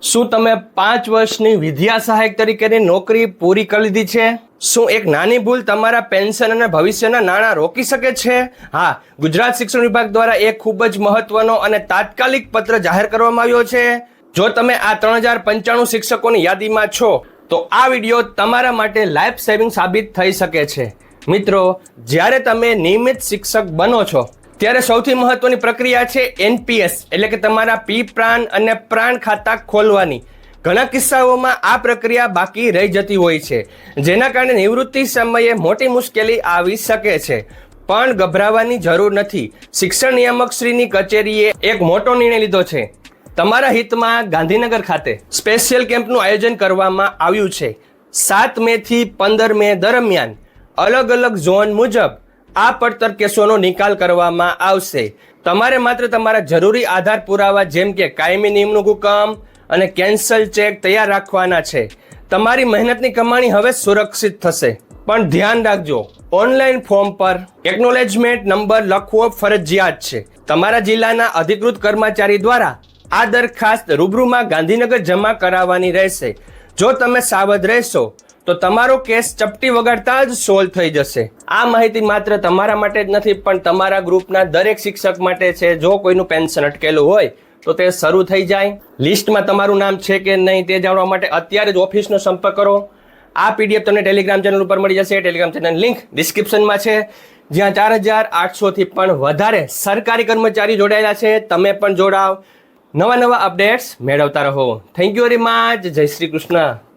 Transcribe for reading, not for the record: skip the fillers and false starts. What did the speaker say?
શું તમે 5 વર્ષની વિદ્યા સહાયક તરીકેની નોકરી પૂરી કરી લીધી છે? શું એક નાની ભૂલ તમારા પેન્શન અને ભવિષ્યના નાણાં રોકી શકે છે? હા, ગુજરાત શિક્ષણ વિભાગ દ્વારા એક ખૂબ જ મહત્વનો અને તાત્કાલિક પત્ર જાહેર કરવામાં આવ્યો છે. જો તમે આ 3095 શિક્ષકોની યાદીમાં છો તો આ વિડીયો તમારા માટે લાઈફ સેવિંગ સાબિત થઈ શકે છે. મિત્રો, જ્યારે તમે નિયમિત શિક્ષક બનો છો ત્યારે સૌથી મહત્વની પ્રક્રિયા છે NPS એટલે કે તમારા પી પ્રાણ અને પ્રાણ ખાતા ખોલવાની. ઘણા કિસ્સાઓમાં આ પ્રક્રિયા બાકી રહી જતી હોય છે, જેના કારણે નિવૃત્તિ સમયે મોટી મુશ્કેલી આવી શકે છે. પણ ગભરાવાની જરૂર નથી. શિક્ષણ નિયામક શ્રીની કચેરીએ એક મોટો નિર્ણય લીધો છે. તમારા હિતમાં ગાંધીનગર ખાતે સ્પેશિયલ કેમ્પનું આયોજન કરવામાં આવ્યું છે. 7 મે થી 15 મે દરમિયાન અલગ અલગ ઝોન મુજબ આ પડતર કેસોનો નિકાલ કરવામાં આવશે. તમારે માત્ર તમારા જરૂરી આધાર પુરાવા જેમ કે કાયમી નિમણૂક હુકમ અને કેન્સલ ચેક તૈયાર રાખવાના છે. તમારી મહેનતની કમાણી હવે સુરક્ષિત થશે. પણ ધ્યાન રાખજો, ઓનલાઈન ફોર્મ પર એકનોલેજમેન્ટ નંબર લખવો ફરજિયાત છે. તમારા જિલ્લાના અધિકૃત કર્મચારી દ્વારા આ દરખાસ્ત રૂબરૂમાં ગાંધીનગર જમા કરાવવાની રહેશે. જો તમે સાવધ રહેશો તો તમારો કેસ ચપટી વગાડતા જ સોલ્વ થઈ જશે. આ માહિતી માત્ર તમારા માટે જ નથી પણ તમારા ગ્રુપના દરેક શિક્ષક માટે છે. જો કોઈનું પેન્શન અટકેલું હોય તો તે શરૂ થઈ જાય. લિસ્ટમાં તમારું નામ છે કે નહીં તે જાણવા માટે અત્યારે જ ઓફિસનો સંપર્ક કરો. આ PDF તમને ટેલિગ્રામ ચેનલ ઉપર મળી જશે. ટેલિગ્રામ ચેનલ લિંક ડિસ્ક્રિપ્શનમાં છે, જ્યાં 4800 થી પણ વધારે સરકારી કર્મચારી જોડાયેલા છે. તમે પણ જોડાવ, નવા અપડેટ્સ મેળવતા રહો. Thank you very much. જય શ્રી કૃષ્ણ.